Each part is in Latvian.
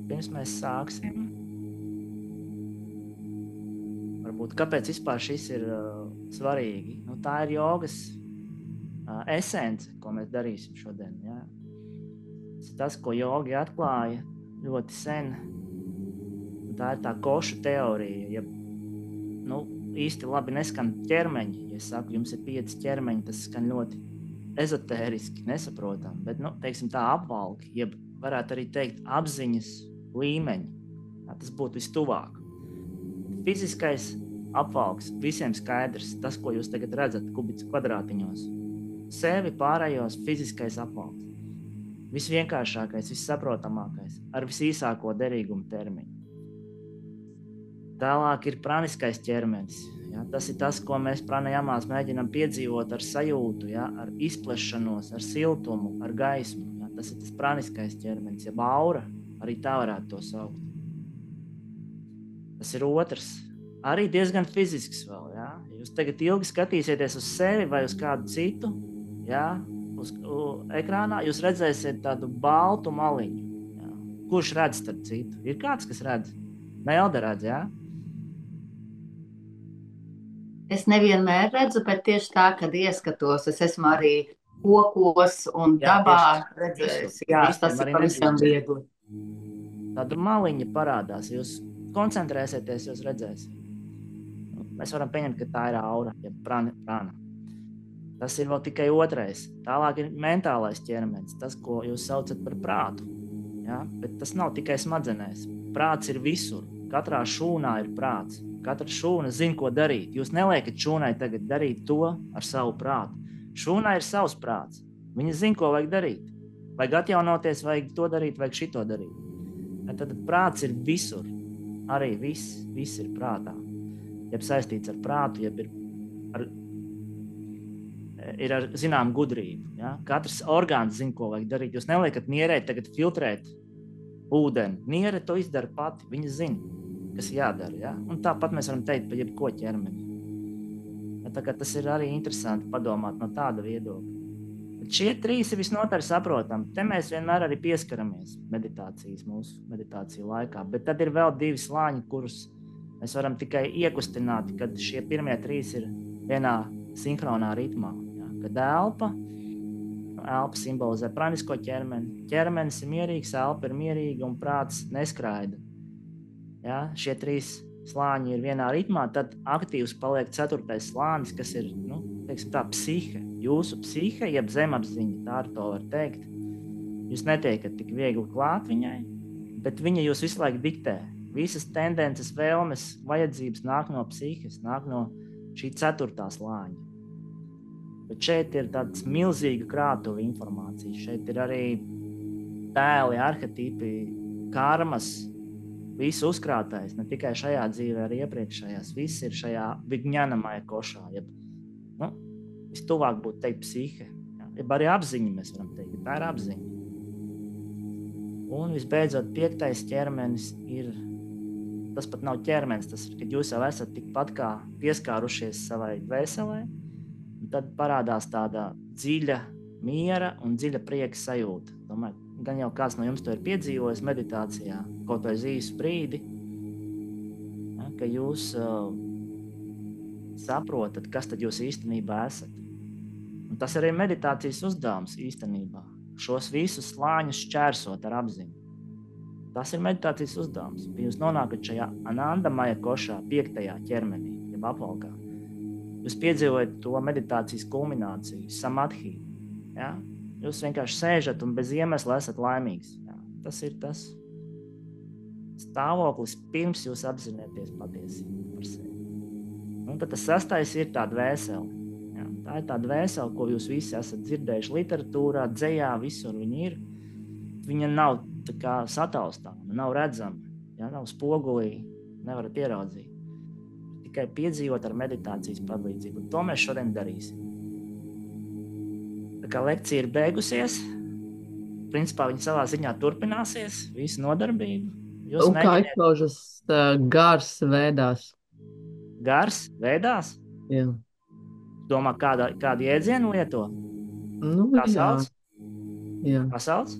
pirms mēs sāksim, varbūt kāpēc vispār šis ir svarīgi? Nu, tā ir jogas esence, ko mēs darīsim šodien. Ja? Tas, ko jogi atklāja ļoti sen, tā ir tā košu teorija. Ja, nu, īsti labi neskan ķermeņi. Ja es saku, jums ir 5 ķermeņi, tas skan ļoti ezotēriski, nesaprotam, bet, nu, teiksim tā apvalki, ja varētu arī teikt apziņas līmeņi. Ja, tas būtu vistuvāk. Fiziskais apvalks, visiem skaidrs, tas, ko jūs tagad redzat kubicu kvadrātiņos. Sevi pārējos fiziskais apvalks. Visvienkāršākais, vissaprotamākais, ar visīsāko derīgumu termiņu. Tālāk ir praniskais ķermenis. Ja? Tas ir tas, ko mēs pranajamās mēģinām piedzīvot ar sajūtu, ja? Ar izplešanos, ar siltumu, ar gaismu. Ja? Tas ir tas praniskais ķermenis, jeb aura, arī tā varētu to saukt. Tas ir otrs, arī diezgan fizisks vēl. Ja? Jūs tagad ilgi skatīsieties uz sevi vai uz kādu citu, ja? Uz ekrānā, jūs redzēsiet tādu baltu maliņu. Ja? Kurš redz starp citu? Ir kāds, kas redz? Nelda redz, jā? Ja? Es nevienmēr redzu, bet tieši tā, kad ieskatos, es esmu arī kokos un Jā, dabā visur. redzējusi. Jā, Visiem tas ir arī pavisam viegli. Tāda maliņa parādās, jūs koncentrēsieties, jūs redzēsiet. Mēs varam pieņemt, ka tā ir aura, ja prana. Tas ir vēl tikai otrais. Tālāk ir mentālais ķermenis, tas, ko jūs saucat par prātu. Ja? Bet tas nav tikai smadzenēs. Prāts ir visur. Katrā šūnā ir prāts. Katra šūna zina, ko darīt. Jūs neliekat šūnai tagad darīt to ar savu prātu. Šūnai ir savs prāts. Viņa zina, ko vajag darīt. Vajag atjaunoties, vajag to darīt, vajag šito darīt. Tad prāts ir visur. Arī viss ir prātā. Jeb saistīts ar prātu, jeb ir ar zinām gudrību. Ja? Katrs orgāns zina, ko vajag darīt. Jūs neliekat nierē tagad filtrēt ūdeni. Niere to izdara pati. Viņa zina, kas jādara. Ja? Un tāpat mēs varam teikt par jebko ķermeni. Ja, tā kā tas ir arī interesanti padomāt no tāda viedokļa. Bet šie 3 ir visnotaļ saprotami. Te mēs vienmēr arī pieskaramies mūsu meditāciju laikā. Bet tad ir vēl 2 slāņi, kurus mēs varam tikai iekustināt, kad šie pirmie 3 ir vienā sinhronā ritmā. Ja? Kad elpa simbolizē pranisko ķermeni. Ķermenis ir mierīgs, elpa ir mierīga un prāts neskraida. Ja, šie 3 slāņi ir vienā ritmā, tad aktīvs paliek 4. slānis, kas ir, teiksim tā, psihe. Jūsu psihe, jeb zemapziņa, tā ar to var teikt. Jūs netiekat tik viegli klāt viņai, bet viņa jūs visu laiku diktē. Visas tendences, vēlmes, vajadzības nāk no psihes, nāk no šī 4. slāņa. Bet šeit ir tāds milzīga krātuva informācija. Šeit ir arī tēli, arhetipi, karmas, visu uzkrātais, ne tikai šajā dzīvē, arī iepriekšējās. Viss ir šajā vignanamāja košā. Vistuvāk būtu teikt psihe. Jeb arī apziņa mēs varam teikt, ka tā ir apziņa. Un visbeidzot, 5. ķermenis ir, tas pat nav ķermenis, tas ir, kad jūs jau esat tikpat kā pieskārušies savai dvēselē, un tad parādās tāda dziļa miera un dziļa prieka sajūta. Domāju, gan jau kāds no jums to ir piedzīvojis meditācijā, kaut vai īsu brīdi, ja, ka jūs saprotat, kas tad jūs īstenībā esat. Un tas arī ir meditācijas uzdevums īstenībā. Šos visus slāņus šķērsot ar apziņu. Tas ir meditācijas uzdevums. Ja jūs nonākat šajā anandamaja košā 5. ķermenī, jeb apvalkā, jūs piedzīvojat to meditācijas kulmināciju, samadhi. Ja? Jūs vienkārši sēžat un bez iemesla esat laimīgs. Ja? Tas ir tas stāvoklis, pirms jūs apzināties patiesību par sevi. Un tad tas 6. ir tā dvēsele. Ja? Tā ir tā dvēsele, ko jūs visi esat dzirdējuši literatūrā, dzejā, visur viņa ir. Viņa nav tā kā sataustāma, nav redzama, ja? Nav spogulī, nevarat ieraudzīt. Tikai piedzīvot ar meditācijas palīdzību. Un to mēs šodien darīsim. Tā kā lekcija ir beigusies, principā viņa savā ziņā turpināsies, visu nodarbību. Jūs Un kā izpaužas gars vēdās? Gars vēdās? Jā. Domā, kādu jēdzienu lieto? Nu, Kā sauc? Jā. Kā sauc?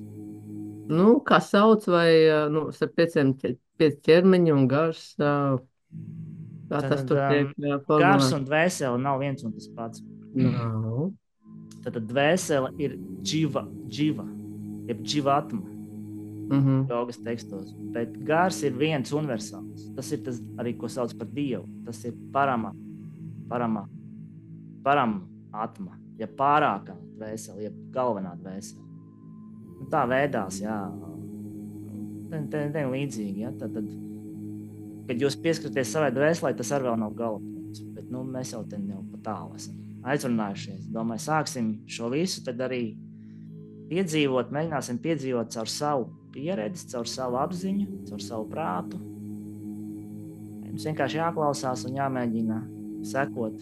Nu, kā sauc, vai, nu, starp pieci ķermeņi un gars, kā tas Tad tur tiek gars formulēts? un dvēsele nav viens un tas pats. Nav. Tad dvēsele ir dživa, jeb dživatma Mhm. jogas tekstos, bet gars ir viens universāls. Tas ir tas arī, ko sauc par Dievu. Tas ir param atma, ja pārākā dvēsele, ja galvenā dvēsele. Un tā veidās, jā. Te līdzīgi, ja. Tad, kad jūs pieskaties savai dvēselē, tas arī vēl nav galapunkts. Bet mēs jau te jau pa tālu esam aizrunājušies. Domāju, sāksim šo visu, tad arī piedzīvot, mēģināsim piedzīvot caur savu pieredzi, caur savu apziņu, caur savu prātu. Mums vienkārši jāklausās un jāmēģina sekot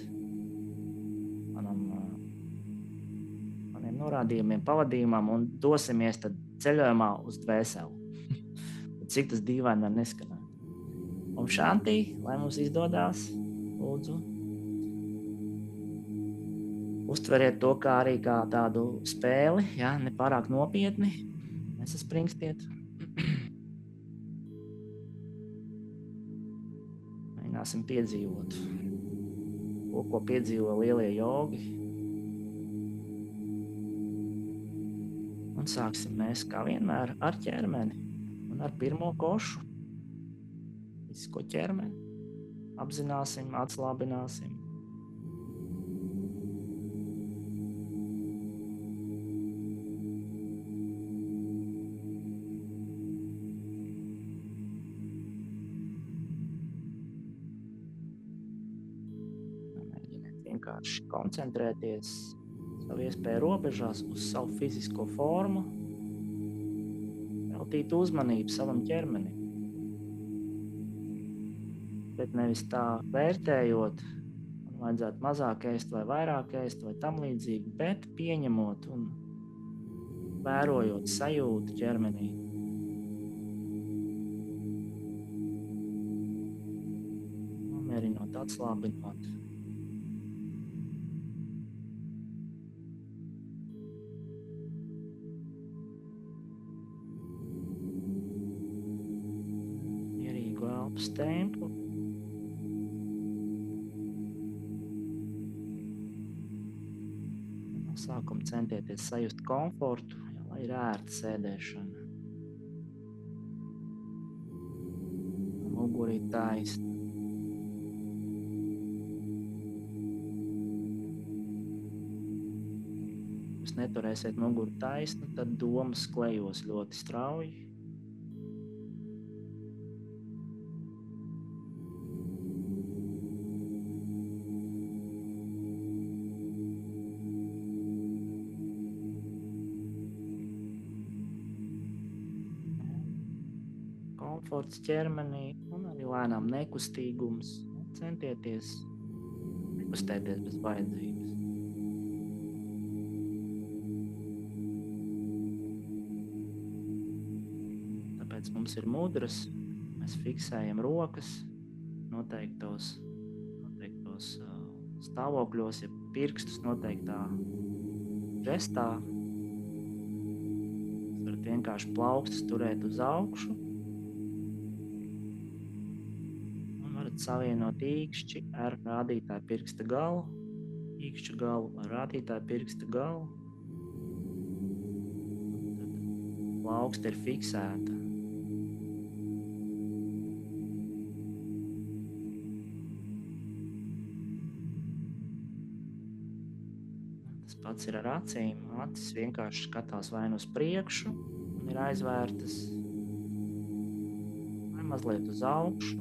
maniem norādījumiem, pavadījumam un dosimies tad ceļojumā uz dvēseli. Cik tas dīvaini var neskanēt. Un šantī, lai mums izdodās, lūdzu, uztveriet to kā arī kā tādu spēli, ja, ne pārāk nopietni. Nesaspringstiet. Mēģināsim piedzīvot to, ko piedzīvo lielie jogi. Un sāksim mēs, kā vienmēr, ar ķermeni un ar pirmo košu. Fizisko ķermeni apzināsim, atslābināsim. Vienkārši koncentrēties savu iespēju robežās uz savu fizisko formu, veltīt uzmanību savam ķermenim. Bet nevis tā vērtējot, man vajadzētu mazāk ēst vai vairāk ēst vai tam līdzīgi, bet pieņemot un vērojot sajūtu ķermenī. Nomierinot, atslābinot. Elpas tempu. No sākuma centieties sajust komfortu, lai ir ērta sēdēšana. Mugurī taisna. Jūs neturēsiet muguru taisnu, tad domas klejos ļoti strauji. Komforts ķermenī un arī lēnām nekustīgums. Centieties nekustēties bez vajadzības. Tāpēc mums ir mudras, mēs fiksējam rokas noteiktos stāvokļos, ja pirkstus noteiktā žestā. Jūs varat vienkārši plaukstus turēt uz augšu. Savienot īkšķi ar rādītāju pirksta galu, īkšķu galu ar rādītāju pirksta galu. Tad plauksta ir fiksēta. Tas pats ir ar acīm. Acis vienkārši skatās vai nu uz priekšu un ir aizvērtas, vai mazliet uz augšu.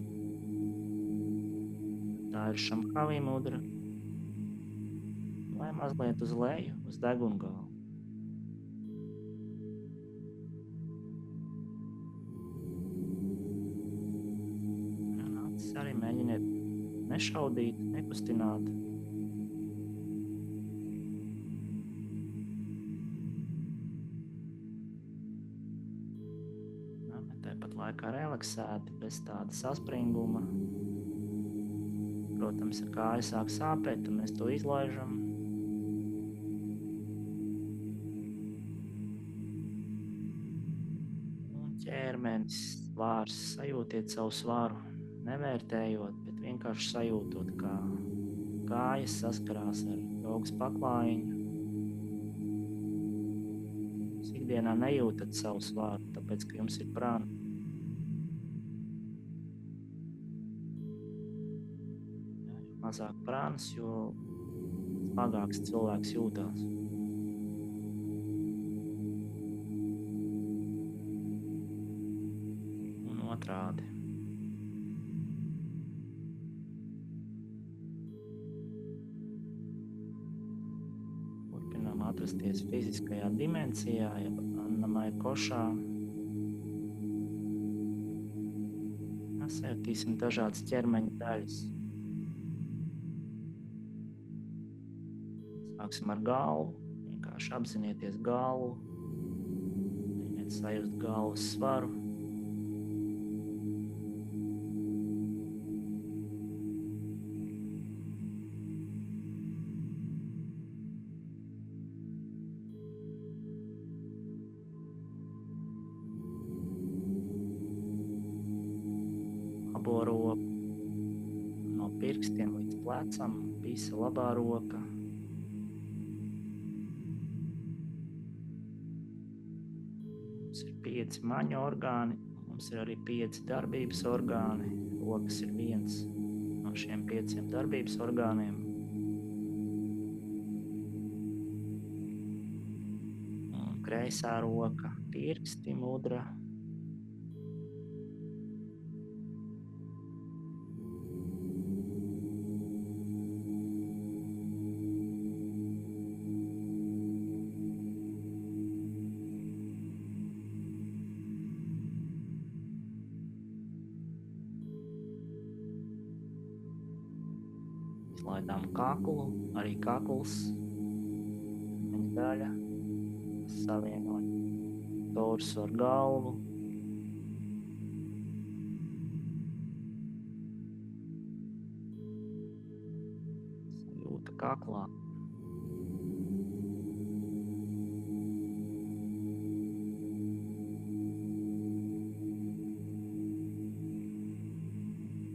Tā ir šamkāvī mudra, vai mazliet uz leju, uz degungalu. Un acis arī mēģiniet nešaudīt, nekustināt. Tāpat laikā relaksēti, bez tāda saspringuma. Protams, ja kāja sāk sāpēt, tad mēs to izlaižam. ķermenis, svārs, sajūtiet savu svaru, nevērtējot, bet vienkārši sajūtot, kā kājas saskarās ar jogas paklājiņu. Jūs ikdienā nejūtat savu svaru, tāpēc, ka jums ir prana. Jo mazāk prānas, jo smagāks cilvēks jūtās. Un otrādi. Turpinām atrasties fiziskajā dimensijā, jeb Annamaya košā. Sajūtīsim dažādas ķermeņa daļas. Sāksim ar galvu. Vienkārši apzinieties galvu. Mēģiniet sajust galvas svaru. Labo roku. No pirkstiem līdz plecam. Visa labā roka. Mums ir 5 maņu orgāni. Mums ir arī 5 darbības orgāni. Rokas ir viens no šiem 5 darbības orgāniem. Un kreisā roka. Pirksti, mudra. Izlaidām kaklu, arī kakls, viņa daļa, savienot torsu ar galvu. Sajūta kaklā.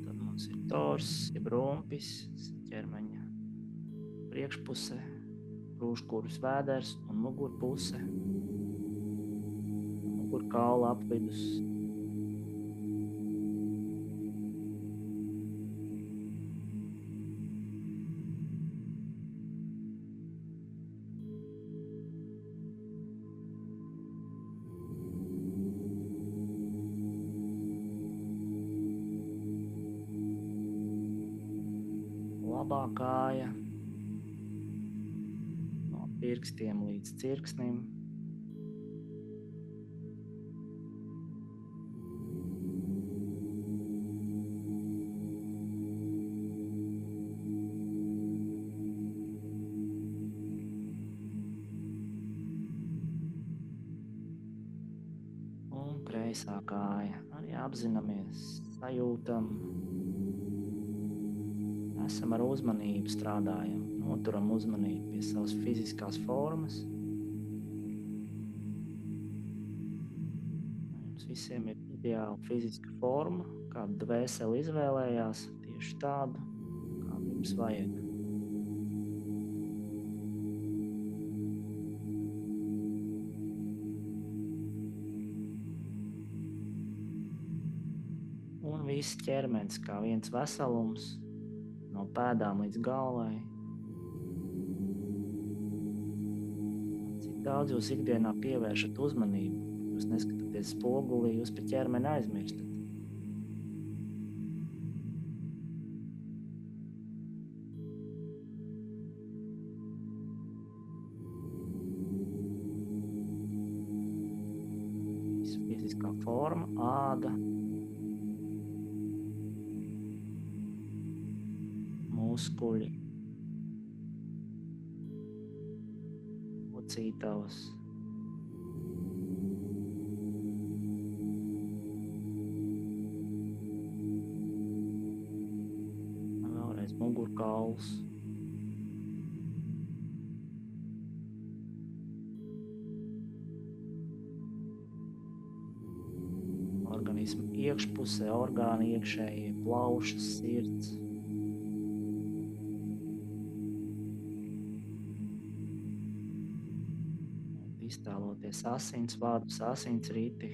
Tad mums ir tors, jeb rumpis, ķermeņa priekšpuse, rūškuras vēders un mugurpuse, mugurkaula apvidus. Labā kāja no pirkstiem līdz cirksnim. Un kreisā kāja. Arī apzināmies, sajūtam. Esam ar uzmanību strādājam, noturam uzmanību pie savas fiziskās formas. Jums visiem ir ideāla fiziska forma, kādu dvēseli izvēlējās, tieši tādu, kādu jums vajag. Un viss ķermenis kā viens veselums, no pēdām līdz galvai. Cik daudz jūs ikdienā pievēršat uzmanību, jūs neskatāties spogulī, jūs par ķermeni aizmirstat. Fiziskā forma, āda, muskuļi, locītavas, vēlreiz mugurkauls, organismu iekšpusē, orgāni iekšējie, plaušas, sirds. Iztēloties asinsvadus, asinsriti.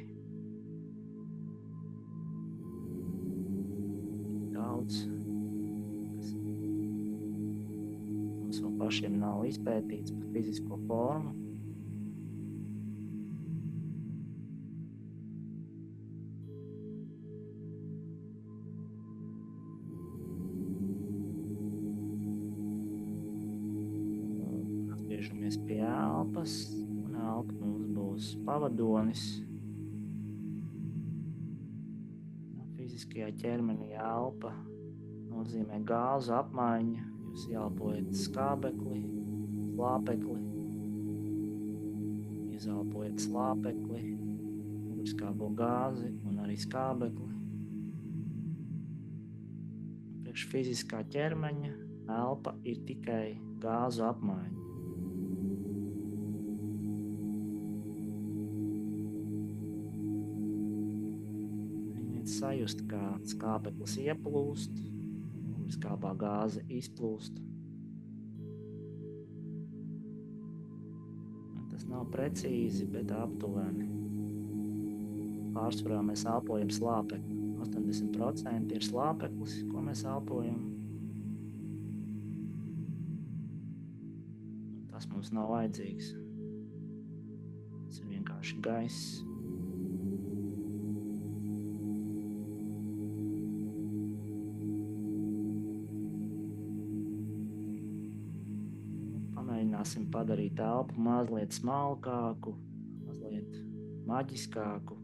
Daudz, kas mums vēl pašiem nav izpētīts par fizisko formu. Atgriežamies pie elpas, un elpa mums būs pavadonis. Fiziskajā ķermenī elpa nozīmē gāzu apmaiņa. Jūs ieelpojat skābekli, slāpekli, izelpojat slāpekli, skābo gāzi un arī skābekli. Priekš fiziskā ķermeņa elpa ir tikai gāzu apmaiņa. Sajust, kā skābeklis ieplūst, skābā gāze izplūst. Tas nav precīzi, bet aptuveni. Pārsvarā mēs elpojam slāpekli. 80% ir slāpeklis, ko mēs elpojam. Tas mums nav vajadzīgs. Tas ir vienkārši gaiss. Mēģināsim padarīt telpu mazliet smalkāku, mazliet maģiskāku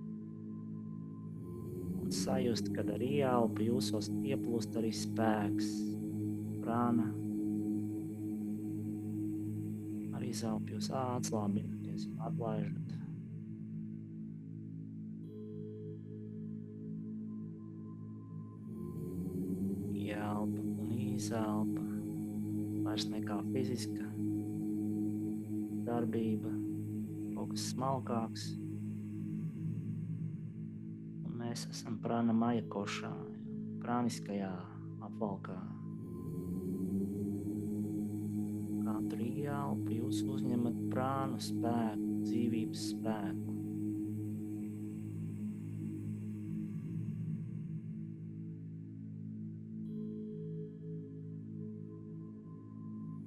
un sajust, kad ar ieelpu jūsos ieplūst arī spēks, prana. Ar izelpu jūs atslābināties un atlaižat. Ieelpa un izelpa vairs nekā fiziska darbība, kaut kas smalkāks. Un mēs esam prana maja košā, prāniskajā apvalkā. Katru ieelpu jūs uzņemat prānu spēku, dzīvības spēku.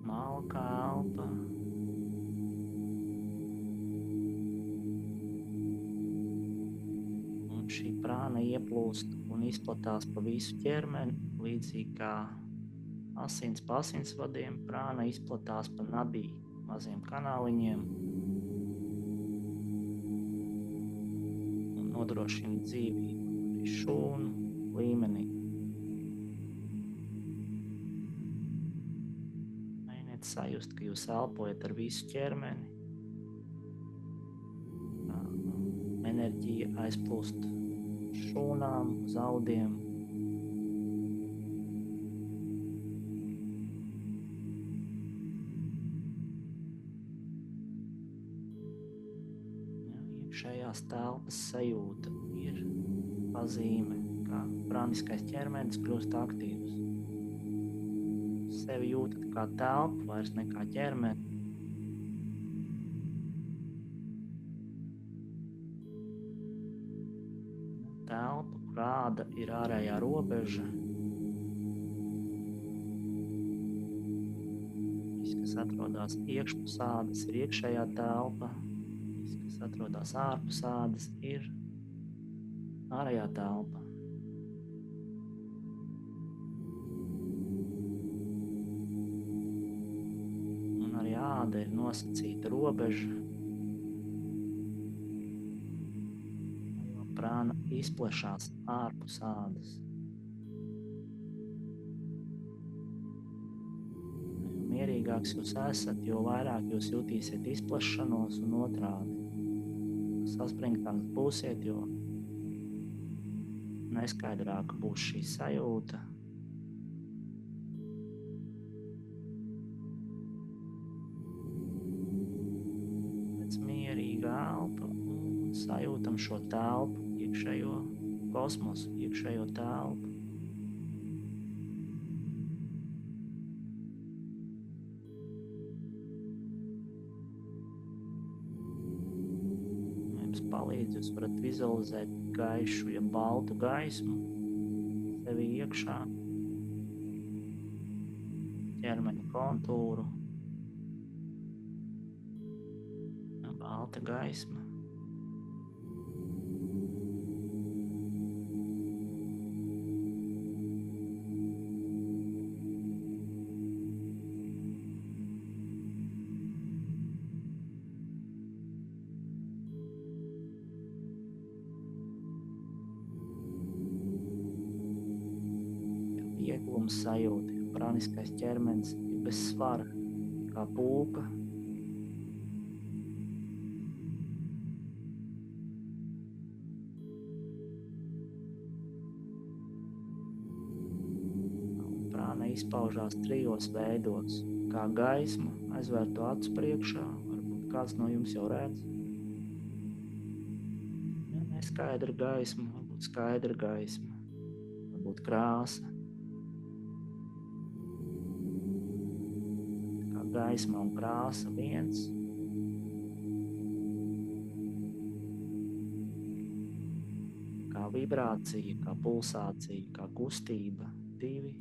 Malka elpa. Šī prāna ieplūst un izplatās pa visu ķermeni, līdzīgi kā asins pa asinsvadiem, prāna izplatās pa nadī, maziem kanāliņiem un nodrošina dzīvību arī šūnu līmenī. Mēģiniet sajust, ka jūs elpojat ar visu ķermeni. Enerģija aizplūst šūnām, uz audiem. Iekšējās telpas sajūta ir pazīme, kā prāniskais ķermenis kļūst aktīvs. Sevi jūtat kā telpu, vairs nekā ķermeni. Telpa, kāda ir ārējā robeža. Viss, kas atrodas iekšpus ādas, ir iekšējā telpa. Viss, kas atrodas ārpus ādas, ir ārējā telpa. Un arī āda ir nosacīta robeža. Prāna izplešās ārpus ādas. Jo mierīgāks jūs esat, jo vairāk jūs jutīsiet izplešanos un otrādi. Saspringtāks būsiet, jo neskaidrāka būs šī sajūta. Pēc mierīga elpa un sajūtam šo telpu iekšējo kosmosu, iekšējo telpu. Jums palīdz, jūs varat vizualizēt gaišu, ja baltu gaismu sevi iekšā, ķermeņa kontūru, balta gaisma. Vieglums sajūta, jo prāniskais ķermenis ir bez svara, kā pulka. Prāna izpaužās trijos veidos, kā gaisma, aizvērtu acu priekšā, varbūt kāds no jums jau redz. Ja neskaidra gaisma, varbūt skaidra gaisma, varbūt krāsa. Gaisma un krāsa viens. Kā vibrācija, kā pulsācija, kā kustība divi.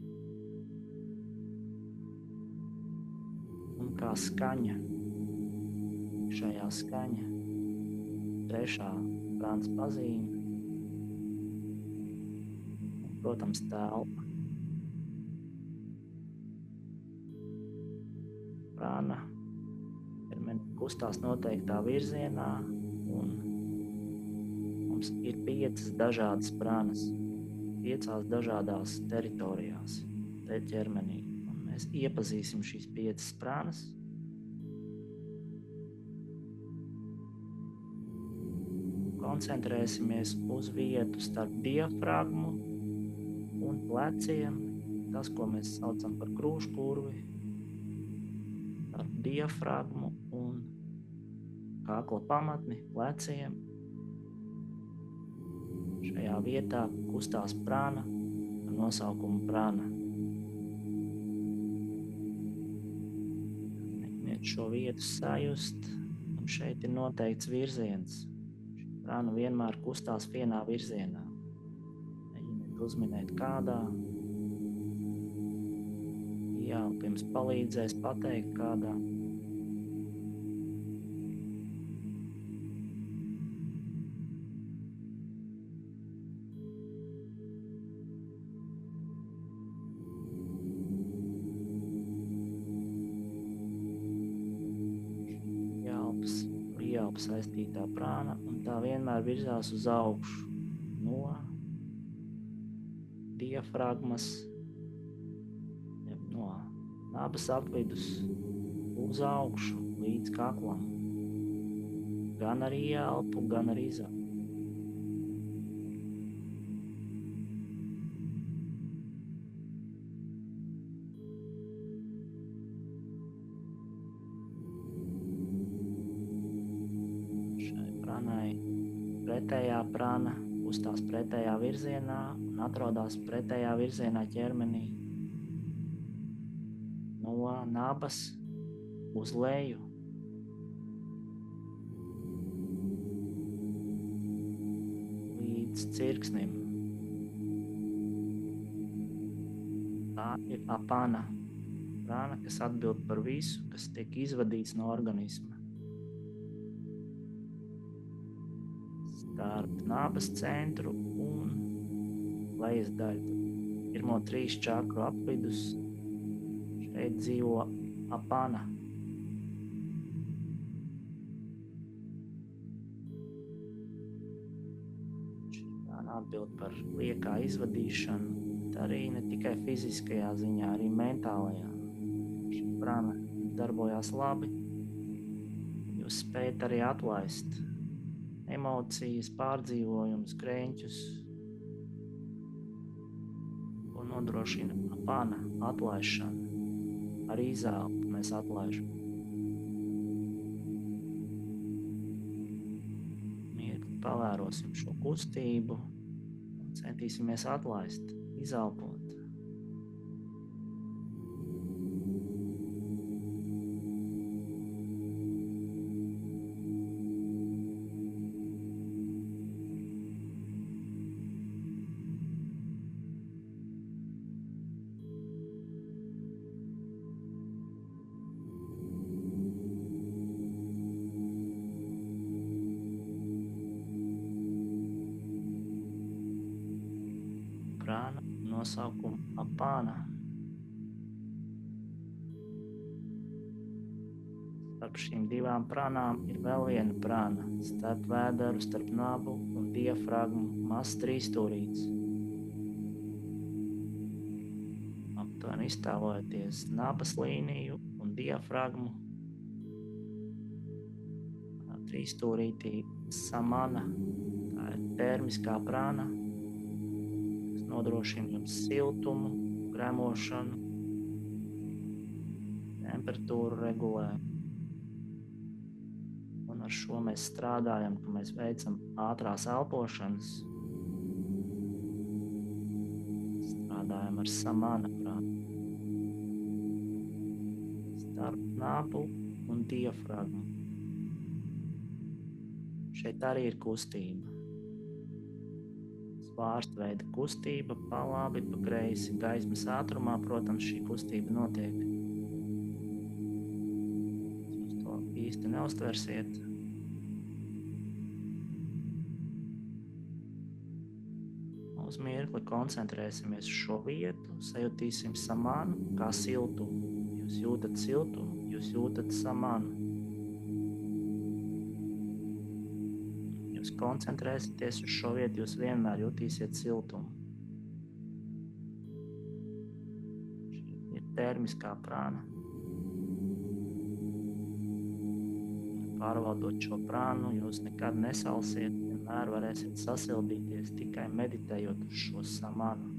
Un kā skaņa. Šajā skaņa trešā prānas pazīme. Un, protams, telpa. Prāna ķermenis kustās noteiktā virzienā, un mums ir 5 dažādas prānas, 5 dažādās teritorijās ķermenī. Un mēs iepazīsim šīs 5 prānas. Koncentrēsimies uz vietu starp diafragmu un pleciem, tas, ko mēs saucam par krūškurvi. Diafragmu un kakla pamatni pleciem. Šajā vietā kustās prāna ar nosaukumu prāna. Mēģiniet šo vietu sajust, un šeit ir noteikts virziens. Prāna vienmēr kustās vienā virzienā. Mēģiniet uzminēt kādā. Jā, pirms palīdzēs pateikt kādā. Ieelpa saistītā prāna, un tā vienmēr virzās uz augšu no diafragmas, no nabas apvidus uz augšu līdz kaklam. Gan ar ieelpu, gan ar izelpu. Pretējā prāna kustās pretējā virzienā un atrodas pretējā virzienā ķermenī. No nabas uz leju. Līdz cirksnim. Tā ir apana. Prāna, kas atbild par visu, kas tiek izvadīts no organisma. Starp nabas centru un lejas daļu. Pirmo 3 čakru apvidus šeit dzīvo apana. Prāna atbild par liekā izvadīšanu, bet arī ne tikai fiziskajā ziņā, arī mentālajā. Šī prāna darbojās labi. Jūs spējat arī atlaist emocijas, pārdzīvojumus, krēņķus, ko nodrošina apana atlaišana. Ar izelpu mēs atlaižam. Mierīgi pavērosim šo kustību, Centīsimies atlaist, izelpot. Prāna nosaukumu apāna. Starp šīm divām prānām ir vēl viena prāna, starp vēderu, starp nabu un diafragmu mazs trīsstūrīts. Aptuveni iztēlojoties nabas līniju un diafragmu. Trīsstūrītī samana, tā ir termiskā prāna, kas nodrošina jums siltumu, gremošanu, temperatūru regulē. Un ar šo mēs strādājam, ka mēs veicam ātrās elpošanas. Strādājam ar samana prānu. Starp nabu un diafragmu. Šeit arī ir kustība. Svārstveida kustība, pa labi, pa kreisi, gaismas ātrumā, protams, šī kustība notiek. Jūs to īsti neuztversiet. Uz mirkli koncentrēsimies uz šo vietu, sajutīsim samanu kā siltumu. Jūs jūtat siltumu, jūs jūtat samanu. Jūs koncentrēsieties uz šo vietu, jūs vienmēr jutīsiet siltumu. Šī ir termiskā prāna. Pārvaldot šo prānu, jūs nekad nesalsiet, vienmēr varēsiet sasildīties tikai meditējot uz šo samanu.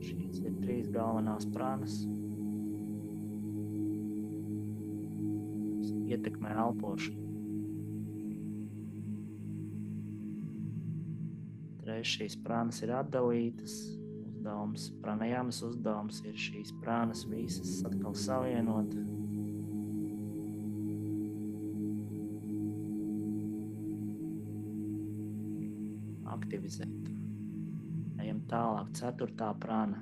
Šīs ir 3 galvenās prānas. Ietekmē elpošanu. Reiz šīs prānas ir atdalītas. Pranajāmas uzdevums ir šīs prānas visas atkal savienot. Aktivizēt. Ejam tālāk. 4. prāna.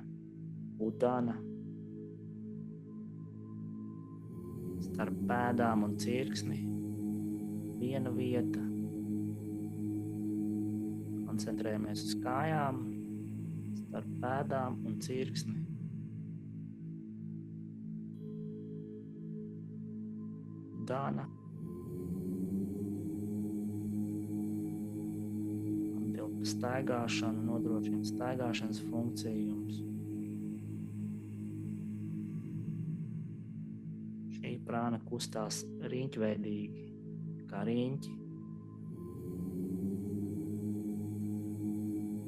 Udana. Starp pēdām un cirksni viena vieta. Koncentrējamies uz kājām, starp pēdām un cirksni. Dana. Atbild staigāšanu, nodrošina staigāšanas funkciju jums. Šī prāna kustās riņķveidīgi, kā riņķi,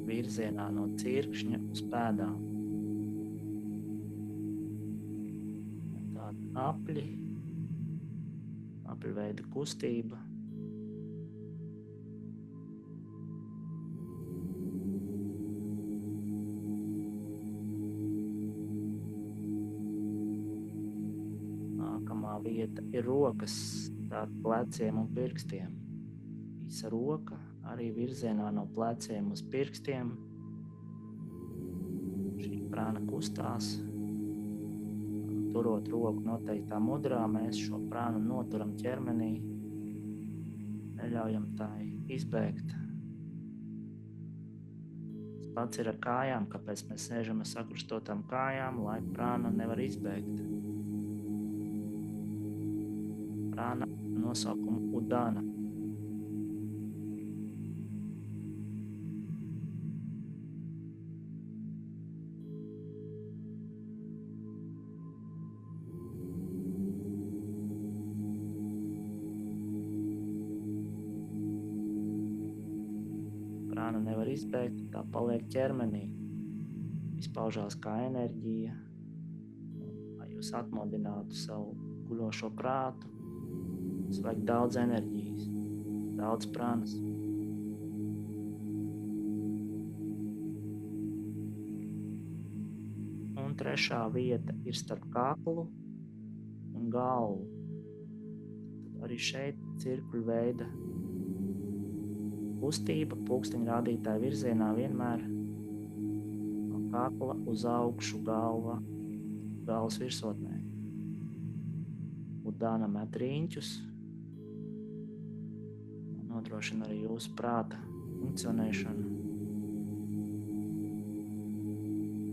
virzienā no cirkšņa uz pēdām. Tāda apļveida kustība. Vieta ir rokas starp pleciem un pirkstiem. Visa roka arī virzienā no pleciem uz pirkstiem. Šī prāna kustās. Turot roku noteiktā mudrā, mēs šo prānu noturam ķermenī. Neļaujam tai izbēgt. Tas pats ir ar kājām, kāpēc mēs sēžam ar sakrustotām kājām, lai prāna nevar izbēgt. Prāna nosaukumu Udana. Prāna nevar izbēgt, tā paliek ķermenī. Izpaužās kā enerģija, lai jūs atmodinātu savu guļošo prātu. Mums vajag daudz enerģijas, daudz prānas. Un trešā vieta ir starp kaklu un galvu. Tad arī šeit cirkuļu veida kustība pulksteņa rādītāja virzienā vienmēr no kakla uz augšu galvas virsotnē. Udāna met riņķus, nodrošina arī jūsu prāta funkcionēšanu,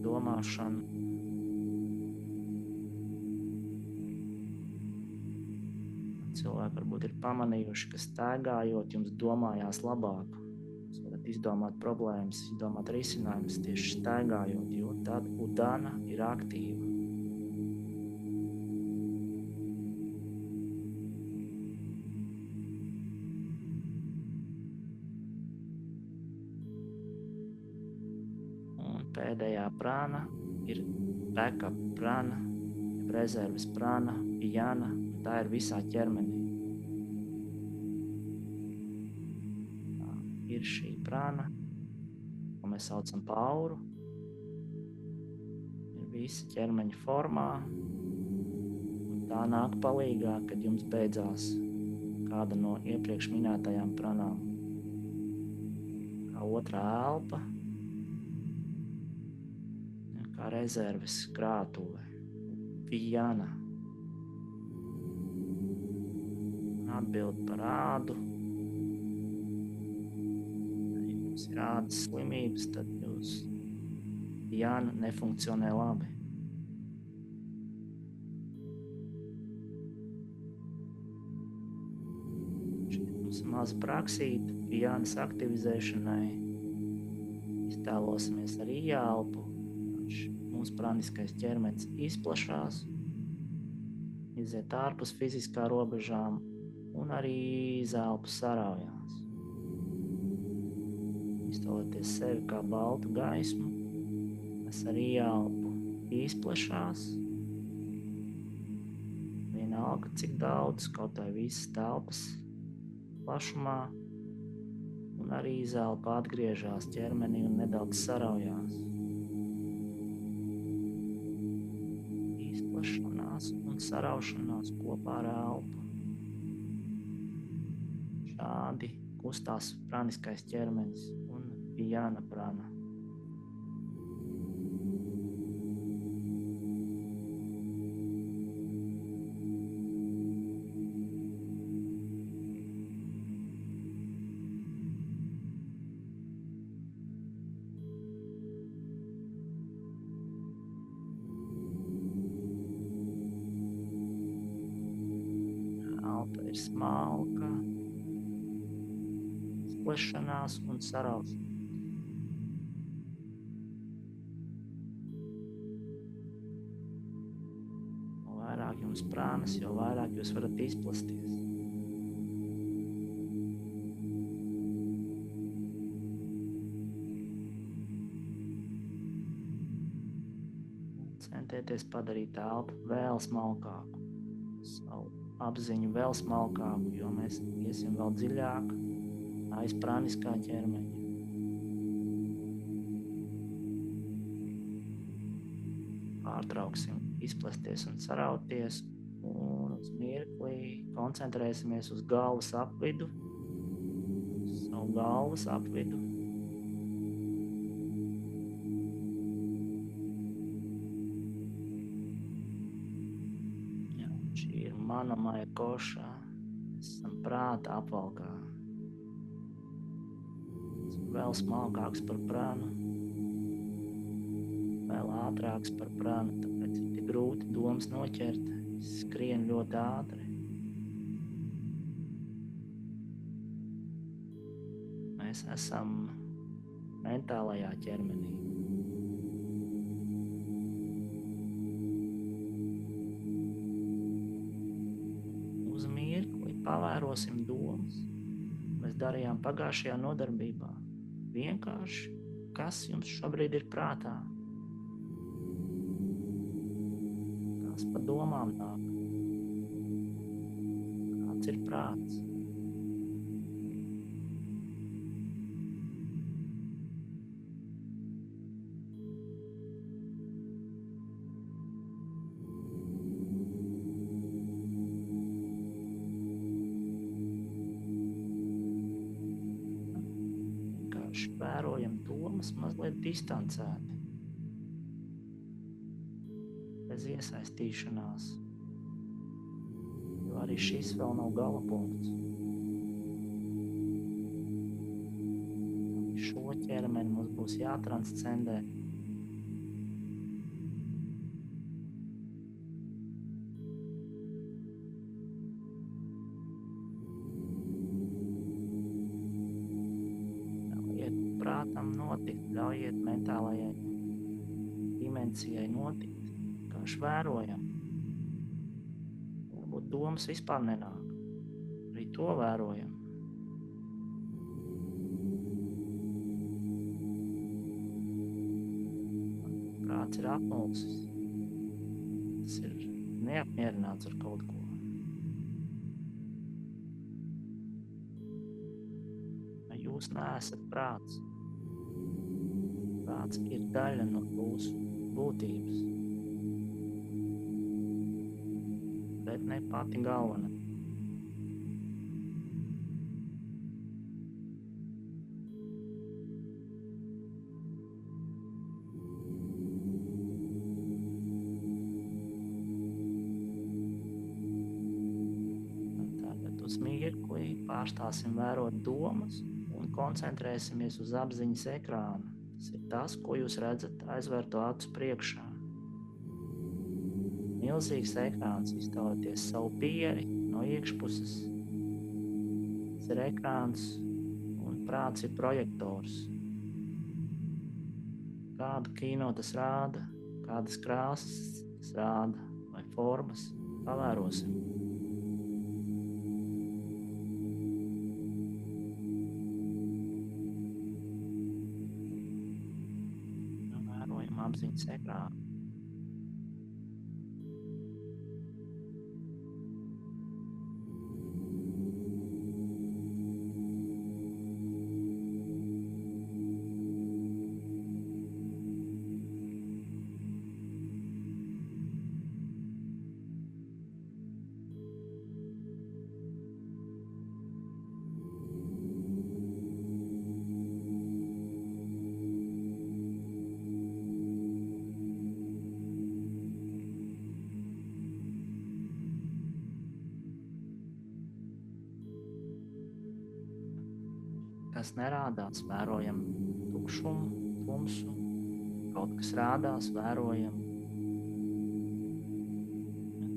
domāšanu. Cilvēki varbūt ir pamanījuši, ka staigājot jums domājās labāk. Jūs varat izdomāt problēmas, izdomāt risinājumus tieši staigājot, jo tad udāna ir aktīva. Un pēdējā prāna ir backup prāna, rezerves prāna, pijana. Tā ir visā ķermenī. Tā ir šī prāna, ko mēs saucam par auru. Ir visa ķermeņa formā. Un tā nāk palīgā, kad jums beidzās kāda no iepriekš minētajām prānām. Kā otrā elpa, kā rezerves krātuve, pijana. Atbild par ādu. Ja jums ir ādas slimības, tad jūs pijana nefunkcionē labi. Šeit mums maza praksīta pijanas aktivizēšanai. Iztēlosimies ar ieelpu. Mūsu prāniskais ķermenis izplašās, iziet ārpus fiziskā robežām un arī zelpu saraujās. Iztēloties sevi kā baltu gaismu, kas ar ieelpu izplešās. Vienalga, cik daudz, kaut vai visas telpas plašumā, un arī zelpa atgriežās ķermenī un nedaudz saraujās. Izplašanās un saraušanās kopā ar elpu. Šādi kustās prāniskais ķermenis un pijana prana. Elpa ir smalka, splešanās un saraušanās. Jo vairāk jums prānas, jo vairāk jūs varat izplasties. Centieties padarīt elpu vēl smalkāku, savu apziņu vēl smalkāku, jo mēs iesim vēl dziļāk aiz prāniskā ķermeņa. Pārtrauksim izplasties un sarauties, un uz mirklī koncentrēsimies uz galvas apvidu, uz savu galvas apvidu. Jā, šī ir mana maja košā, mēs esam prāta apvalkā. Vēl smalkāks par prānu, vēl ātrāks par prānu, tāpēc ir tik grūti domas noķert, skrien ļoti ātri. Mēs esam mentālajā ķermenī. Uz mirkli pavērosim domas, mēs darījām pagājušajā nodarbībā. Vienkārši, kas jums šobrīd ir prātā? Kas pa domām nāk? Kāds ir prāts. Vienkārši vērojam domas mazliet distancēti. Bez iesaistīšanās, jo arī šis vēl nav gala punkts. Šo ķermeni mums būs jātranscendē. Ļaujiet prātam notikt, ļaujiet mentālajai dimensijai notikt. Vienkārši vērojam. Varbūt domas vispār nenāk. Arī to vērojam. Prāts ir apmulsis. Tas ir neapmierināts ar kaut ko. Jūs neesat prāts. Prāts ir daļa no jūsu būtības. Bet ne pati galvenā. Tagad uz mirkli pārstāsim vērot domas un koncentrēsimies uz apziņas ekrānu. Tas ir tas, ko jūs redzat aizvērto acu priekšā. Milzīgs ekrāns, iztēloties savu pieri no iekšpuses. Tas ir ekrāns un prāts ir projektors. Kādu kino tas rāda, kādas krāsas tas rāda vai formas, pavērosim. Vērojam apziņas ekrānu. Kas nerādās, vērojam tukšumu, tumsu, kaut kas rādās, vērojam.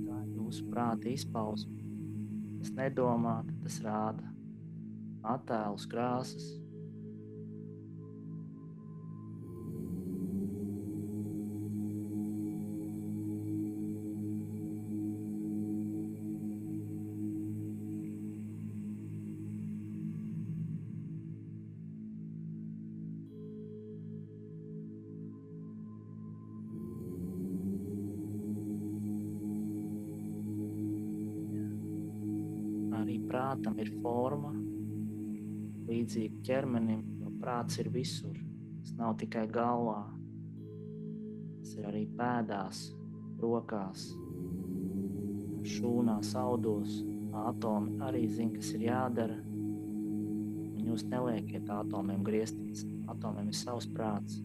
Tā ir jūsu prāta izpausme. Tas nedomā, ka tas rāda attēlus, krāsas. Arī prātam ir forma, līdzīgi ķermenim, jo prāts ir visur. Tas nav tikai galvā, tas ir arī pēdās, rokās, šūnās, audos. Atomi arī zina, kas ir jādara. Un jūs neliekiet atomiem griezties. Atomiem ir savs prāts,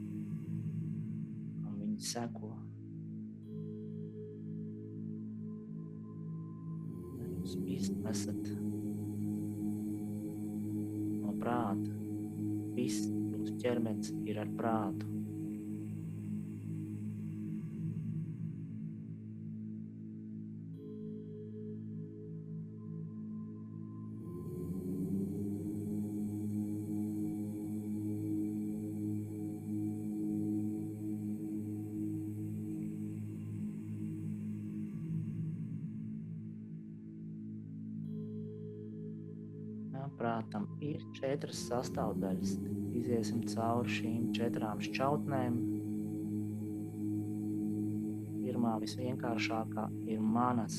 un viņi seko. Jūs visi esat no prāta. Viss jūsu ķermenis ir ar prātu. Prātam ir 4 sastāvdaļas. Iziesim cauri šīm 4 šķautnēm. Pirmā, visvienkāršākā, ir manas.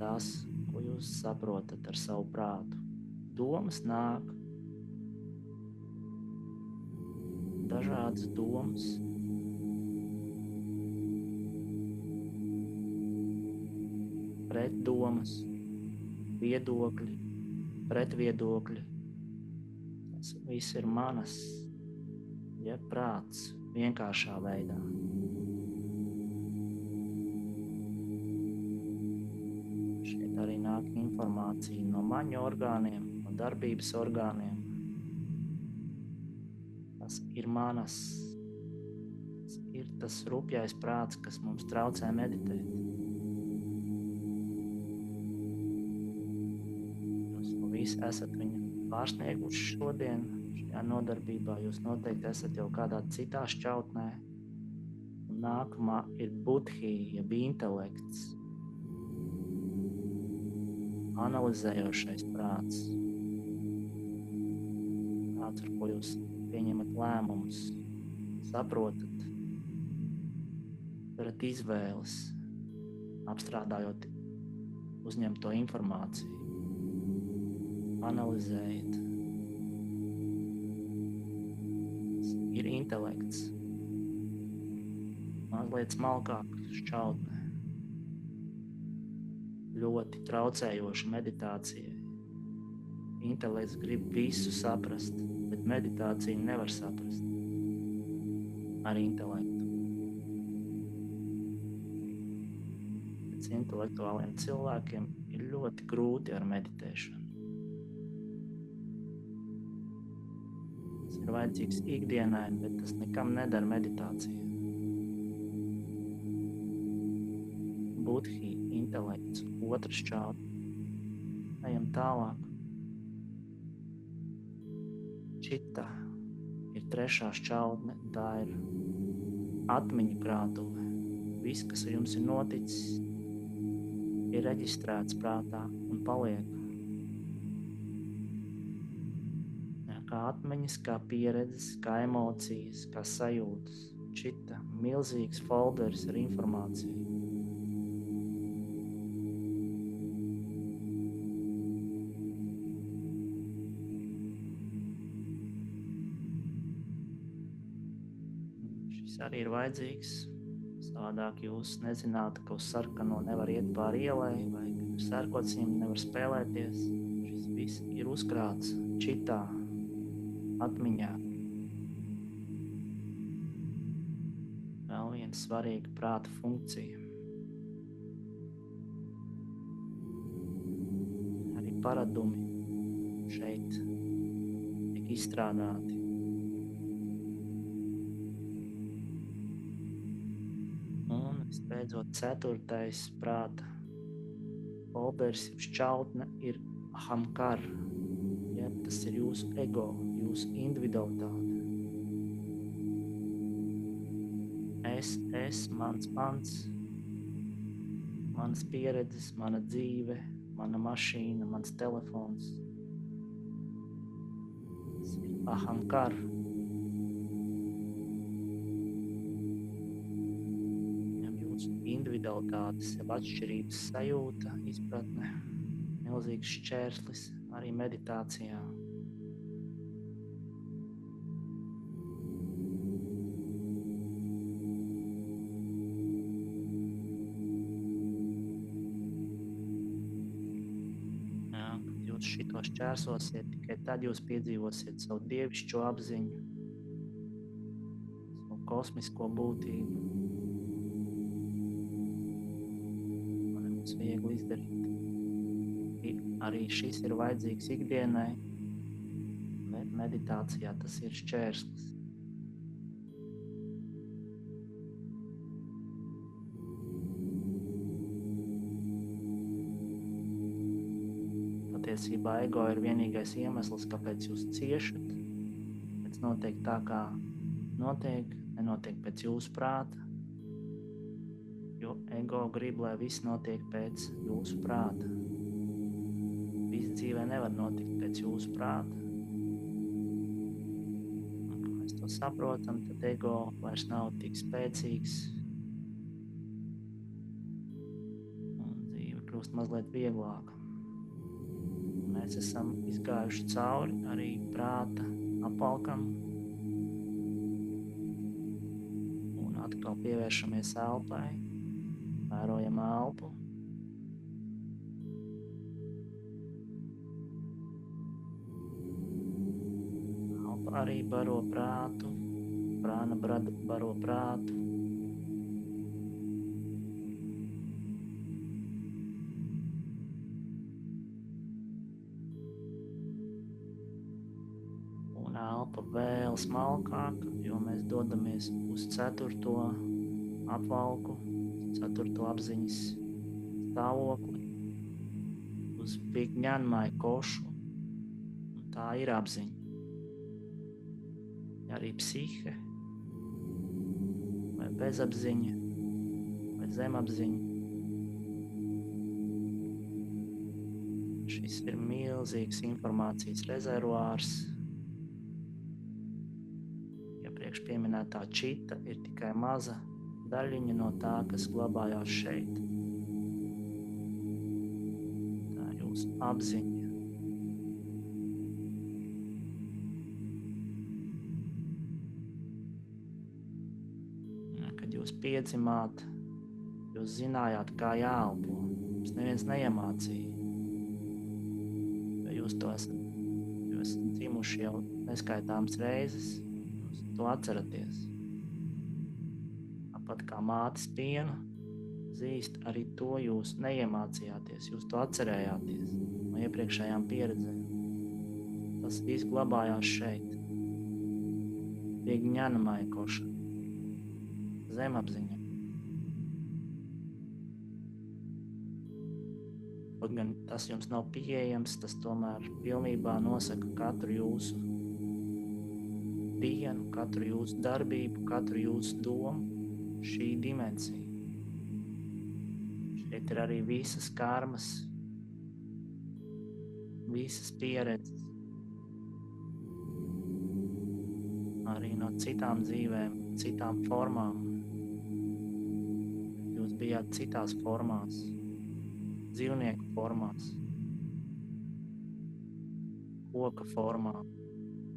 Tas, ko jūs jūs saprotat ar savu prātu. Domas nāk, dažādas domas. Pretdomas, viedokļi, pretviedokļi. Tas viss ir manas, ja prāts vienkāršā veidā. Šeit arī nāk informācija no maņu orgāniem, no darbības orgāniem. Tas ir manas. Tas ir tas rupjais prāts, kas mums traucē meditēt. Jūs esat viņu pārsnieguši šodien, šajā nodarbībā. Jūs noteikti esat jau kādā citā šķautnē. Un nākamā ir buddhi, jeb intelekts. Analizējošais prāts. Prāts, ar ko jūs pieņemat lēmumus, saprotat, darat izvēles, apstrādājot uzņemto informāciju. Analizējiet. Ir intelekts. Mazliet smalkāk šķautnē. Ļoti traucējoša meditācija. Intelekts grib visu saprast, bet meditāciju nevar saprast ar intelektu. Pēc intelektuāliem cilvēkiem ir ļoti grūti ar meditēšanu. Ir vajadzīgs ikdienai, bet tas nekam nedara meditācija. Buddhi, intelekts, otrs šķautne. Ejam tālāk. Čita ir trešā šķautne, tā ir atmiņu krātuve. Viss, kas ar jums ir noticis, ir reģistrēts prātā un paliek. Kā atmiņas, kā pieredzes, kā emocijas, kā sajūtas. Čita milzīgs folderis ar informāciju. Šis arī ir vajadzīgs. Savādāk jūs nezinātu, ka uz sarkano nevar iet pāri ielai, vai ar sērkociņiem nevar spēlēties. Šis viss ir uzkrāts čitā. Atmiņā. Vēl viena svarīga prāta funkcija. Arī paradumi šeit tiek izstrādāti. Un visbeidzot ceturtais prāta folderis, šķautne ir ahamkar. Ja, tas ir jūsu ego, jūsu individualitāte. Es, mans, manas pieredzes, mana dzīve, mana mašīna, mans telefons. Tas ir ahamkar. Ja, jūsu individualitātes, jeb atšķirības sajūta, izpratne, milzīgs šķērslis. Arī meditācijā. Jā, kad jūs šito šķērsosiet, tikai tad jūs piedzīvosiet savu dievišķo apziņu, savu kosmisko būtību. Man ir viegli izdarīt. Arī šis ir vajadzīgs ikdienai, bet meditācijā tas ir šķērslis. Patiesībā ego ir vienīgais iemesls, kāpēc jūs ciešat. Pēc notiek tā, kā notiek, nenotiek pēc jūsu prāta. Jo ego grib, lai viss notiek pēc jūsu prāta. Viss dzīvē nevar notikt pēc jūsu prāta. Un, kad mēs to saprotam, tad ego vairs nav tik spēcīgs. Un dzīve kļūst mazliet vieglāka. mēs esam izgājuši cauri arī prāta apvalkam. Un atkal pievēršamies elpai, vērojam elpu. Elpa arī baro prātu, prāna baro prātu. Un elpa vēl smalkāka, jo mēs dodamies uz 4. apvalku, 4. apziņas stāvokli, uz Vignanmai košu. Un tā ir apziņa. Arī psihe, vai bezapziņa, vai zemapziņa. Šis ir milzīgs informācijas rezervuārs. Iepriekš pieminētā čita ir tikai maza daļiņa no tā, kas glabājās šeit. Tā ir jūsu apziņa. Piedzimāt, jūs zinājāt, kā jāelpo. Jums neviens neiemācīja. Jūs to esat dzimuši jau neskaitāmas reizes. Jūs to atceraties. Tāpat kā mātes pienu zīst, arī to jūs neiemācījāties. Jūs to atcerējāties no iepriekšējām pieredzēm. Tas viss glabājās šeit. Vignanmai koša. Zemapziņa. Kaut gan tas jums nav pieejams, tas tomēr pilnībā nosaka katru jūsu dienu, katru jūsu darbību, katru jūsu domu, šī dimensija. Šeit ir arī visas karmas, visas pieredzes, arī no citām dzīvēm, citām formām. Jūs bijāt citās formās, dzīvnieku formās, koka formā,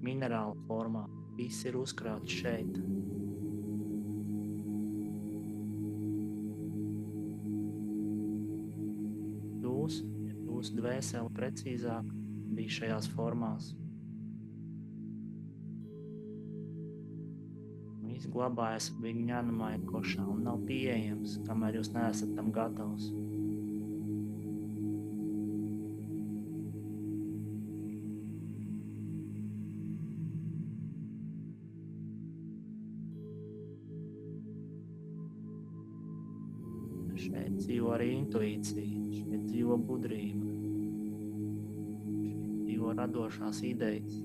minerāla formā. Viss ir uzkrāts šeit. Jūsu dvēsele precīzāk bija šajās formās. Viss glabājas Vignanmai košā un nav pieejams, kamēr jūs neesat tam gatavs. Šeit dzīvo arī intuīcija, šeit dzīvo gudrība, šeit dzīvo radošās idejas.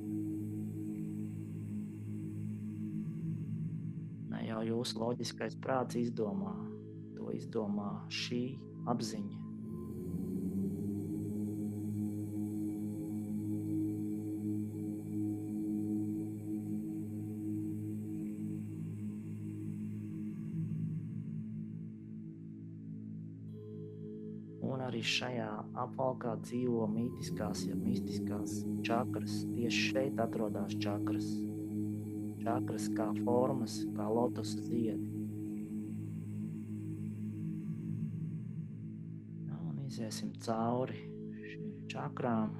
Jau jūsu loģiskais prāts izdomā, to izdomā šī apziņa. Un arī šajā apvalkā dzīvo mītiskās, ja mistiskās čakras. Tieši šeit atrodas čakras. Čakras kā formas, kā lotosa ziedi. Un iziesim cauri šīm čakrām.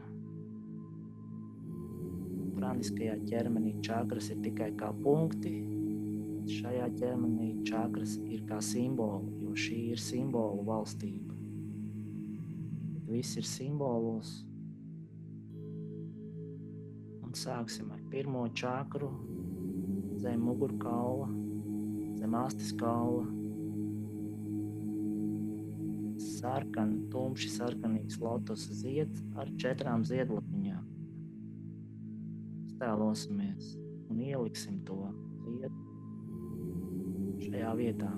Prāniskajā ķermenī čakras ir tikai kā punkti. Šajā ķermenī čakras ir kā simboli, jo šī ir simbolu valstība. Viss ir simbolos. Un sāksim ar pirmo čakru. Zem mugurkaula, zem astes kaula. Tumši sarkanīgs lotosa zieds ar 4 ziedlapiņām. Stēlosimies un ieliksim to ziedu šajā vietā.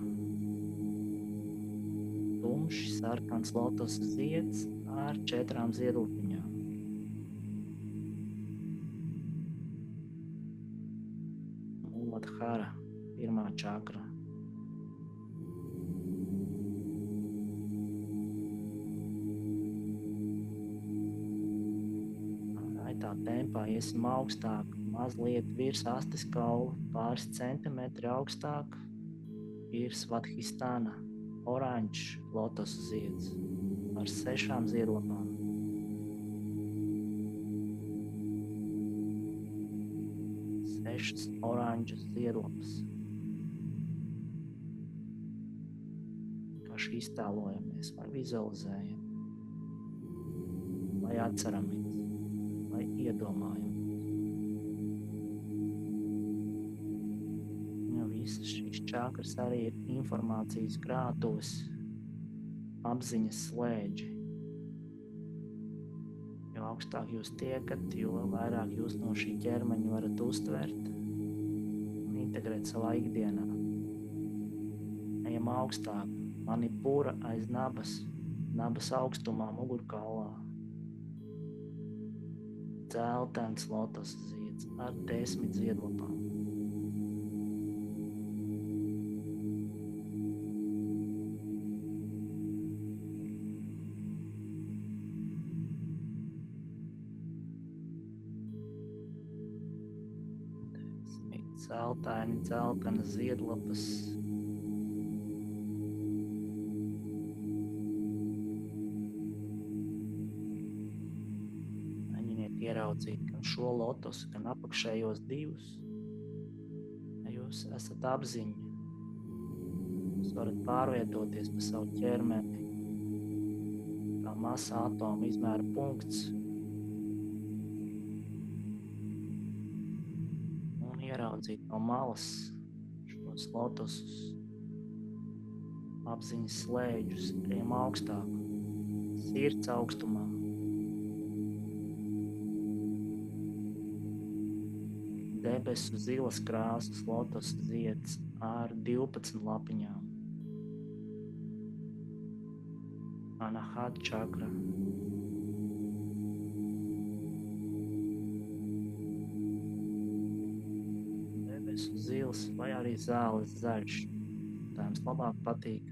Tumši sarkans lotosa zieds ar 4 ziedlapiņām. Muladhara, pirmā čakra. tempā iesim augstāk, mazliet virs astes kaula, pāris centimetri augstāk ir Svadhistāna, oranžs lotosa zieds ar 6 ziedlapām. Sešas oranžas ziedlapas. Kā šī iztēlojamies, vai vizualizējam, vai atceramies, vai iedomājamies. Ja visas šīs čakras arī ir informācijas krātuves, apziņas slēdži. Jo augstāk jūs tiekat, jo vairāk jūs no šī ķermeņa varat uztvert un integrēt savā ikdienā. Ejam augstāk, manipura aiz nabas augstumā, mugurkaulā. Dzeltens lotosa zieds ar 10 ziedlapām. Dzeltenas ziedlapas. Mēģiniet ieraudzīt gan šo lotosu, gan apakšējos divus. Ja jūs esat apziņa, jūs varat pārvietoties pa savu ķermeni, kā masa atoma izmēra punkts. Ieraudzīt no malas šos lotosus, apziņas slēdžus, ejam augstāk, sirds augstumā. Debesu zilas krāsas lotosa zieds ar 12 lapiņām. Anahata čakra. Zils vai arī zāles zaļš. Tā jums labāk patīk.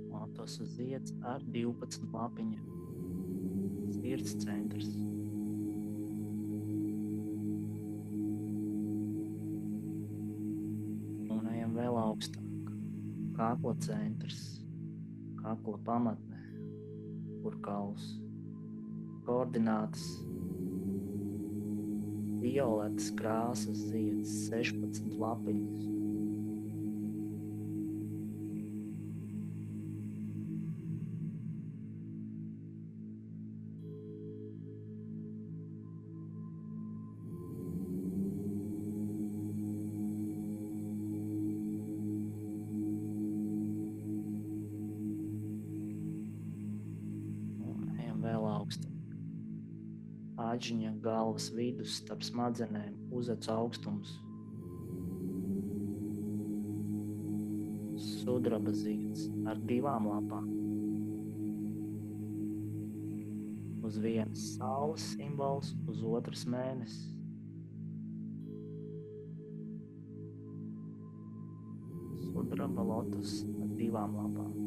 Lotosa zieds ar 12 lapiņiem. Sirds centrs. Un ejam vēl augstāk. Kakla centrs. Kakla pamatne. Mugurkauls. Koordinātas. Violetas krāsas zieds, 16 lapiņas. Un ejam vēl augstāk. Āģiņa galvas vidus starp smadzenēm, uzacu augstums. Sudraba zieds ar 2 lapām. Uz vienas saules simbols, uz otras mēnesis. Sudraba lotus ar 2 lapām.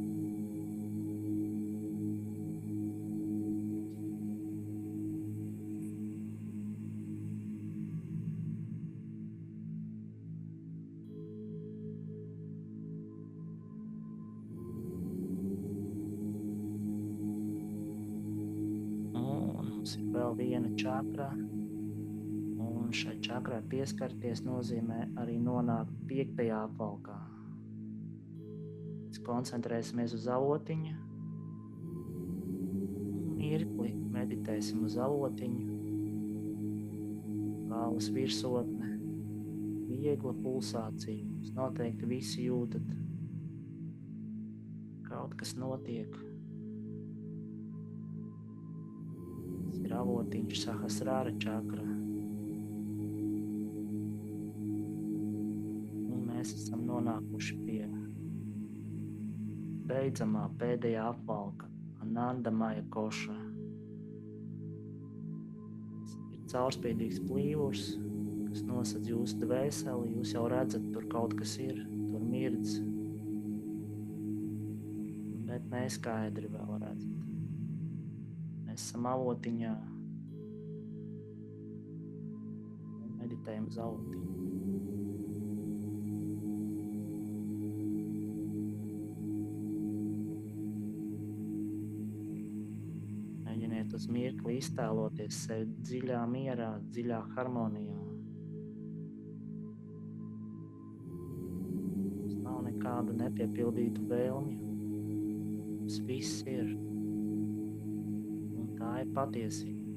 Ir vēl viena čakra, un šai čakrai pieskarties nozīmē arī nonākt 5. apvalkā. Mēs koncentrēsimies uz avotiņu, mirkli meditēsim uz avotiņu, galvas virsotne, viegla pulsācija. Jūs noteikti visi jūtat, kaut kas notiek. Ir avotiņš Sahasrāra čakra. Un mēs esam nonākuši pie beidzamā pēdējā apvalka, Anandamaya koša. Ir caurspīdīgs plīvurs, kas nosedz jūsu dvēseli. Jūs jau redzat, tur kaut kas ir, tur mirdz. Bet neskaidri vēl redzat. Mēs esam avotiņā. Meditējam uz avotiņu. Mēģiniet uz mirkli iztēloties sevi dziļā mierā, dziļā harmonijā. Mums nav nekādu nepiepildītu vēlmju. Mums viss ir. Un tā ir patiesība.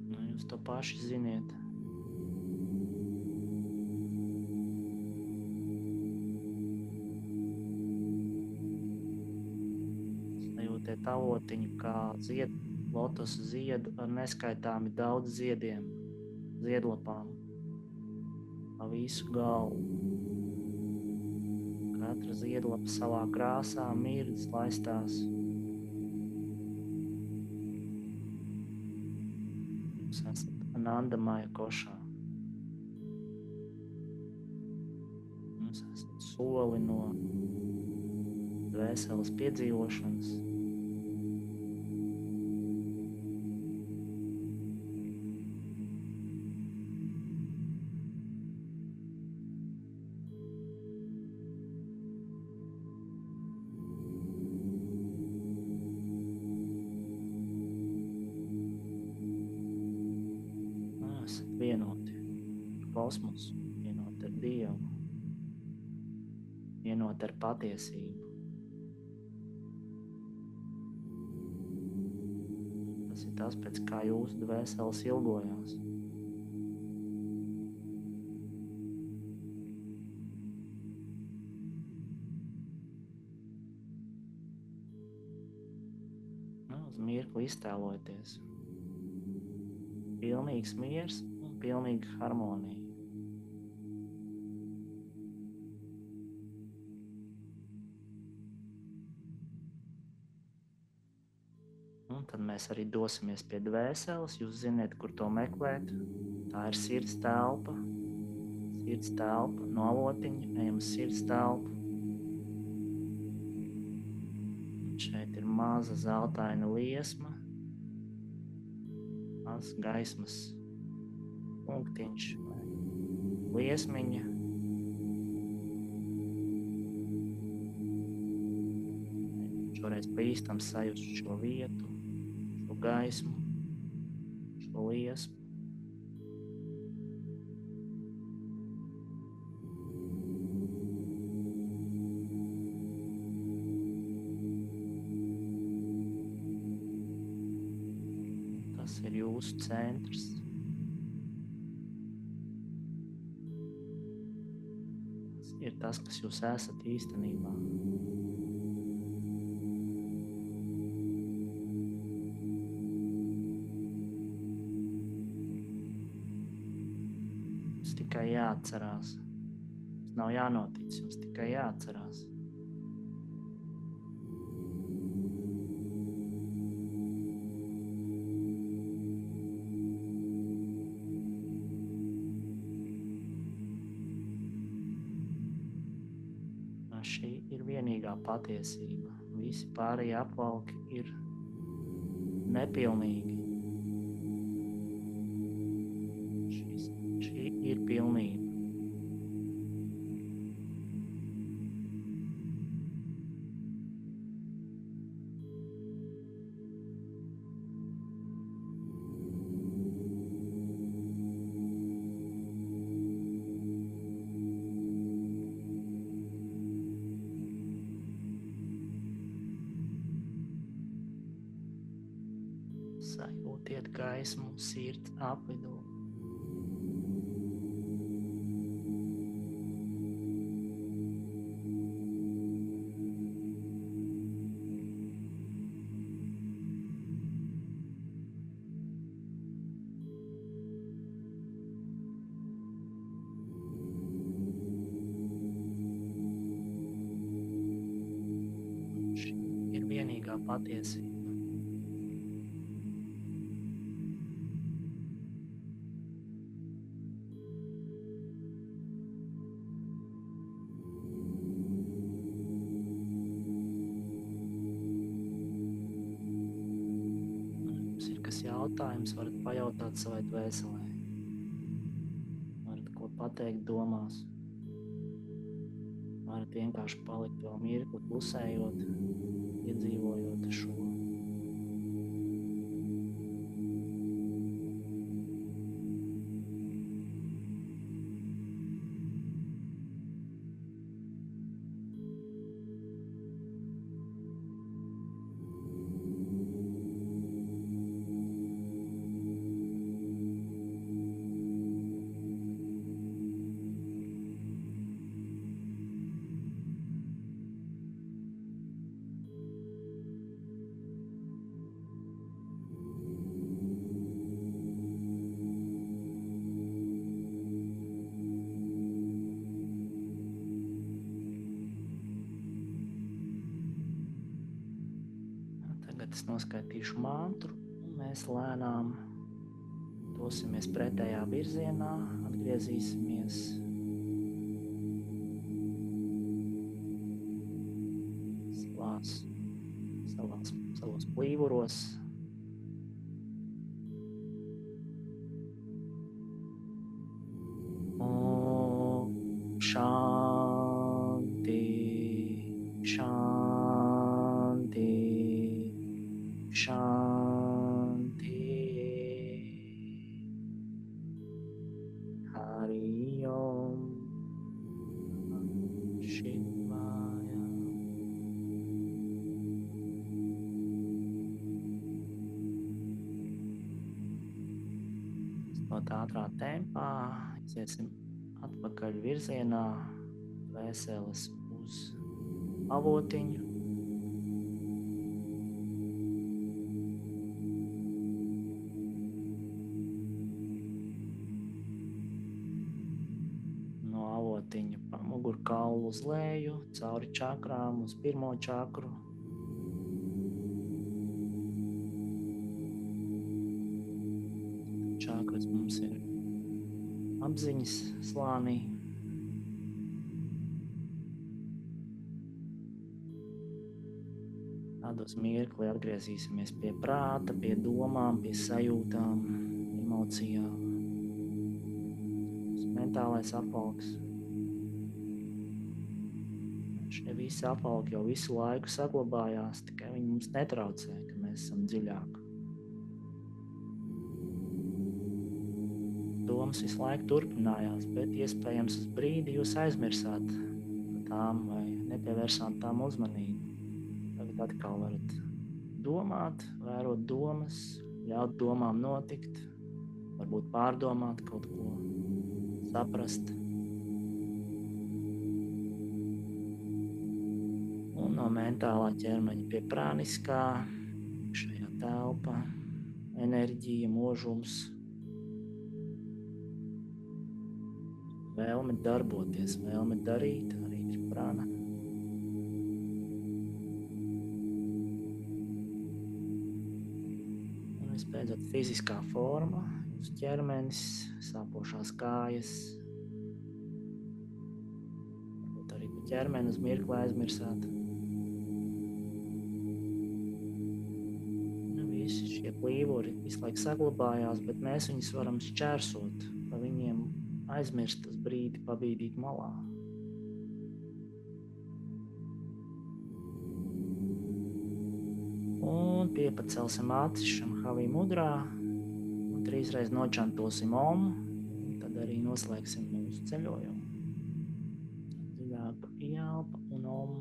Nu, jūs to paši ziniet. Sajūtiet avotiņu kā lotosu ziedu ar neskaitāmi daudz ziediem, ziedlapām, pa visu galvu. Katra ziedlapa savā krāsā mirdz, laistās. Jūs esat Anandamaya košā. Jūs esat soli no dvēseles piedzīvošanas. Esat vienoti ar kosmosu, vienoti ar Dievu, vienoti ar patiesību. Tas ir tas, pēc kā jūsu dvēseles ilgojās. Uz mirkli iztēlojieties. Pilnīgs miers un pilnīga harmonija. Un tad mēs arī dosimies pie dvēseles. Jūs zināt, kur to meklēt. Tā ir sirds telpa. Sirds telpa no avotiņa. Ejam uz sirds telpu. Un šeit ir maza zeltaina liesma. Mazs gaismas punktiņš vai liesmiņa. Šoreiz paīstam sajust šo vietu, šo gaismu, šo liesmu. Tas ir jūsu centrs. Tas ir tas, kas jūs esat īstenībā. Jums tikai jāatcerās. Jums nav jānotic, jums tikai jāatcerās. Šī ir vienīgā patiesība. Visi pārējie apvalki ir nepilnīgi. Šī ir pilnība. Sajūtiet gaismu sirds apvidū. Šī ir vienīgā patiesība. jautājumus varat pajautāt savai dvēselē. Varat ko pateikt domās. Varat vienkārši palikt vēl mirkli klusējot, iedzīvojot šo. Tagad es noskaitīšu mantru, un mēs lēnām dosimies pretējā virzienā, atgriezīsimies savos plīvuros. Om Shanti, Shanti, Shanti. Hari Om Shivaya. No ātrā tempā iesim atpakaļ virzienā, dvēseles uz avotiņu. No avotiņa pa mugurkaulu uz leju, cauri čakrām uz pirmo čakru. Čakras mums ir apziņas slānī. Tādos mirkli atgriezīsimies pie prāta, pie domām, pie sajūtām, emocijām. Mentālais apvalks. Šie visi apvalki jau visu laiku saglabājās, tikai viņi mums netraucē, ka mēs esam dziļāk. Domas visu laiku turpinājās, bet iespējams uz brīdi jūs aizmirsāt tām vai nepievērsāt tām uzmanību. Tagad atkal varat domāt, vērot domas, ļaut domām notikt, varbūt pārdomāt kaut ko, saprast. Un no mentālā ķermeņa pie prāniskā, šajā telpa, enerģija, mūžums, vēlme darboties, vēlme darīt, arī ir prāna. Un vispēcot fiziskā forma, jūsu ķermenis, sāpošās kājas. Varbūt arī pa ķermeni uz mirkli aizmirsāt. Visi šie plīvuri visu laiku saglabājās, bet mēs viņus varam šķērsot, pa viņiem aizmirst uz brīdi, pabīdīt malā. Un piepacelsim acis Šamhavī mudrā. 3 reizes nočantosim Om, un tad arī noslēgsim mūsu ceļojumu. Dziļāka ieelpa un Om.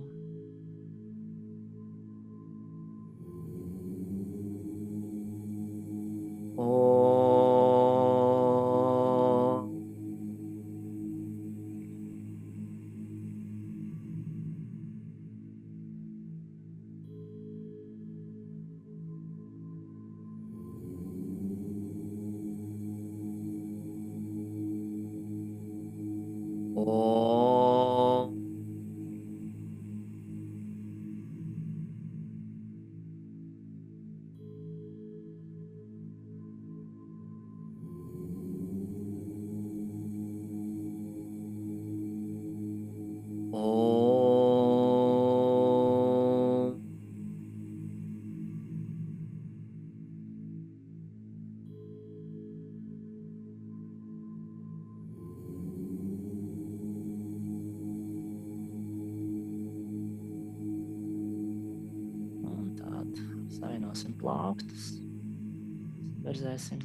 Atvienosim plaukstus. Verzēsim.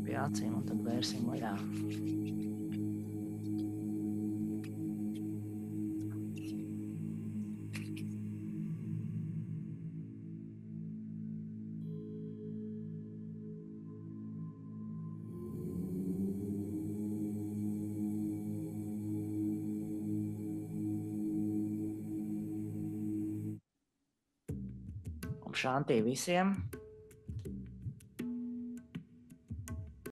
Pie acīm un tad vērsim vaļā. Šantī visiem!